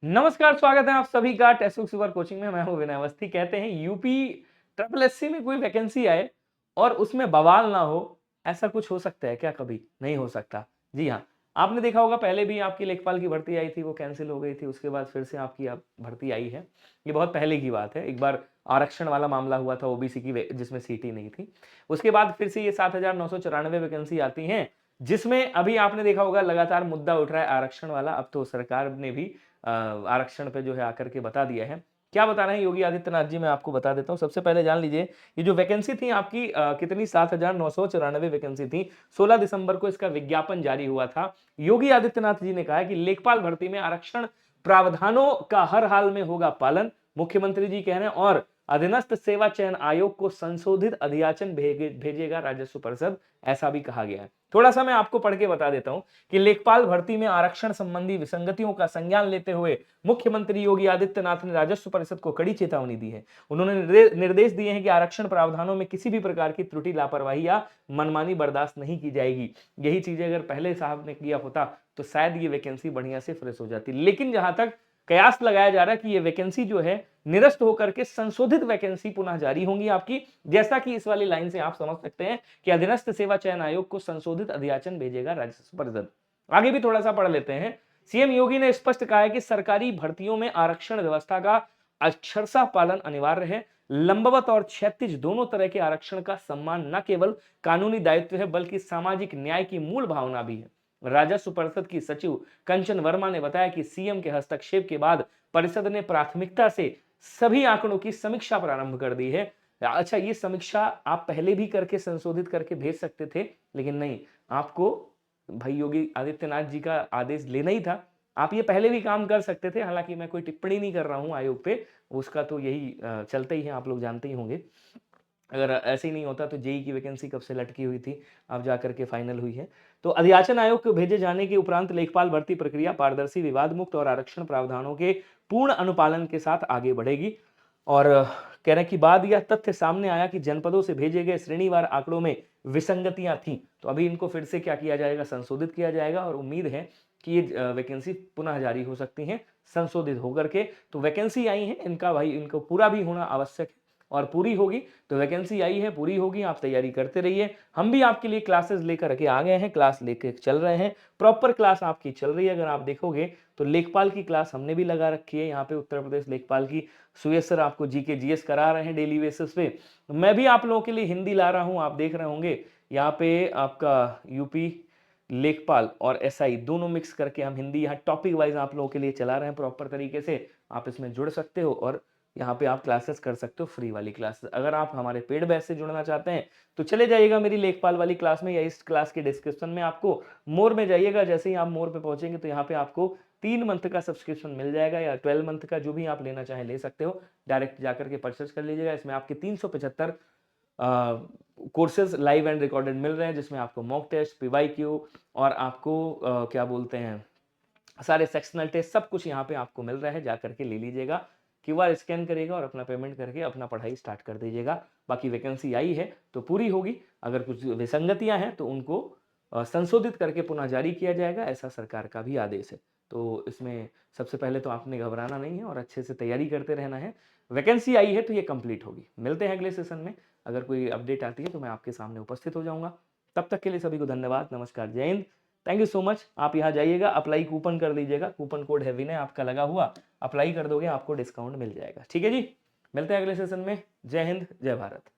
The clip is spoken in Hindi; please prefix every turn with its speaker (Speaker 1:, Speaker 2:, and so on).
Speaker 1: नमस्कार, स्वागत है आप सभी का टेस्ट सुपर कोचिंग में। मैं हूं विनय अवस्थी। कहते हैं यूपी ट्रिपल एससी में कोई वैकेंसी आए और उसमें बवाल ना हो, ऐसा कुछ हो सकता है क्या? कभी नहीं हो सकता। जी हाँ, आपने देखा होगा पहले भी आपकी लेखपाल की भर्ती आई थी, वो कैंसिल हो गई थी। उसके बाद फिर से आपकी अब भर्ती आई है। ये बहुत पहले की बात है। एक बार आरक्षण वाला मामला हुआ था ओबीसी की जिसमें सीट ही नहीं थी। उसके बाद फिर से ये 7,994 वैकेंसी आती हैं, जिसमें अभी आपने देखा होगा लगातार मुद्दा उठ रहा है आरक्षण वाला। अब तो सरकार ने भी आरक्षण पे जो है आकर के बता दिया है। क्या बता रहे हैं योगी आदित्यनाथ जी, मैं आपको बता देता हूँ। सबसे पहले जान लीजिए, ये जो वैकेंसी थी आपकी कितनी 7,994 वैकेंसी थी। 16 दिसंबर को इसका विज्ञापन जारी हुआ था। योगी आदित्यनाथ जी ने कहा है कि लेखपाल भर्ती में आरक्षण प्रावधानों का हर हाल में होगा पालन, मुख्यमंत्री जी कह रहे हैं। और अधीनस्थ सेवा चयन आयोग को संशोधित अधियाचन भेजेगा राजस्व परिषद, ऐसा भी कहा गया है। थोड़ा सा मैं आपको पढ़ के बता देता हूं कि लेखपाल भर्ती में आरक्षण संबंधी विसंगतियों का संज्ञान लेते हुए मुख्यमंत्री योगी आदित्यनाथ ने राजस्व परिषद को कड़ी चेतावनी दी है। उन्होंने निर्देश दिए हैं कि आरक्षण प्रावधानों में किसी भी प्रकार की त्रुटि, लापरवाही या मनमानी बर्दाश्त नहीं की जाएगी। यही चीजें अगर पहले साहब ने किया होता तो शायद ये वैकेंसी बढ़िया से फ्रेश हो जाती। लेकिन जहां तक कयास लगाया जा रहा है कि ये वैकेंसी जो है निरस्त होकर के संशोधित वैकेंसी पुनः जारी होंगी आपकी, जैसा कि इस वाली लाइन से आप समझ सकते हैं कि अधीनस्थ सेवा चयन आयोग को संशोधित अधियाचन भेजेगा राजस्व परिषद। आगे भी थोड़ा सा पढ़ लेते हैं। सीएम योगी ने स्पष्ट कहा है कि सरकारी भर्तियों में आरक्षण व्यवस्था का अक्षरशः पालन अनिवार्य है। लंबवत और क्षैतिज दोनों तरह के आरक्षण का सम्मान न केवल कानूनी दायित्व है बल्कि सामाजिक न्याय की मूल भावना भी है। राजस्व परिषद की सचिव कंचन वर्मा ने बताया कि सीएम के हस्तक्षेप के बाद परिषद ने प्राथमिकता से सभी आंकड़ों की समीक्षा प्रारंभ कर दी है। अच्छा, ये समीक्षा आप पहले भी करके संशोधित करके भेज सकते थे, लेकिन नहीं, आपको भाई योगी आदित्यनाथ जी का आदेश लेना ही था। आप ये पहले भी काम कर सकते थे। हालांकि मैं कोई टिप्पणी नहीं कर रहा हूं आयोग पे, उसका तो यही चलते ही है, आप लोग जानते ही होंगे। अगर ऐसे ही नहीं होता तो जेई की वैकेंसी कब से लटकी हुई थी, अब जाकर के फाइनल हुई है। तो अधियाचन आयोग को भेजे जाने के उपरांत लेखपाल भर्ती प्रक्रिया पारदर्शी, विवाद मुक्त और आरक्षण प्रावधानों के पूर्ण अनुपालन के साथ आगे बढ़ेगी। और कहने की बाद यह तथ्य सामने आया कि जनपदों से भेजे गए श्रेणीवार आंकड़ों में विसंगतियां थीं, तो अभी इनको फिर से क्या किया जाएगा, संशोधित किया जाएगा। और उम्मीद है कि ये वैकेंसी पुनः जारी हो सकती हैं संशोधित होकर के। तो वैकेंसी आई है, इनका भाई इनको पूरा भी होना आवश्यक है और पूरी होगी। तो वैकेंसी आई है, पूरी होगी, आप तैयारी करते रहिए। हम भी आपके लिए क्लासेस लेकर के आ गए हैं, क्लास लेके चल रहे हैं, प्रॉपर क्लास आपकी चल रही है। अगर आप देखोगे तो लेखपाल की क्लास हमने भी लगा रखी है यहाँ पे उत्तर प्रदेश लेखपाल की। सुयस सर आपको जीके जीएस करा रहे हैं डेली बेसिस पे। मैं भी आप लोगों के लिए हिंदी ला रहा हूँ, आप देख रहे होंगे यहाँ पे आपका यूपी लेखपाल और एसआई दोनों मिक्स करके हम हिंदी यहाँ टॉपिक वाइज आप लोगों के लिए चला रहे हैं प्रॉपर तरीके से। आप इसमें जुड़ सकते हो और यहाँ पे आप क्लासेस कर सकते हो, फ्री वाली क्लासेस। अगर आप हमारे पेड बैच से जुड़ना चाहते हैं तो चले जाइएगा मेरी लेखपाल वाली क्लास में, या इस क्लास के डिस्क्रिप्शन में आपको मोर में जाइएगा। जैसे ही आप मोर पे पहुंचेंगे तो यहाँ पे आपको 3 मंथ का सब्सक्रिप्शन मिल जाएगा, या 12 मंथ का, जो भी आप लेना चाहें ले सकते हो। डायरेक्ट जाकर के परचेस कर लीजिएगा। इसमें आपके 375 कोर्सेज लाइव एंड रिकॉर्डेड मिल रहे हैं, जिसमें आपको मॉक टेस्ट, पीवाईक्यू और आपको क्या बोलते हैं, सारे सेक्शनल टेस्ट, सब कुछ यहाँ पे आपको मिल रहा है। जाकर के ले लीजिएगा, क्यूआर स्कैन करिएगा और अपना पेमेंट करके अपना पढ़ाई स्टार्ट कर दीजिएगा। बाकी वैकेंसी आई है तो पूरी होगी। अगर कुछ विसंगतियां हैं तो उनको संशोधित करके पुनः जारी किया जाएगा, ऐसा सरकार का भी आदेश है। तो इसमें सबसे पहले तो आपने घबराना नहीं है और अच्छे से तैयारी करते रहना है। वैकेंसी आई है तो ये कंप्लीट होगी। मिलते हैं अगले सेशन में। अगर कोई अपडेट आती है तो मैं आपके सामने उपस्थित हो जाऊंगा। तब तक के लिए सभी को धन्यवाद, नमस्कार, जय Hind. Thank you so much. आप यहाँ जाइएगा, अप्लाई कूपन कर दीजिएगा, कूपन कोड है विनय आपका लगा हुआ, अप्लाई कर दोगे आपको डिस्काउंट मिल जाएगा। ठीक है जी, मिलते हैं अगले सेशन में। जय हिंद, जय भारत।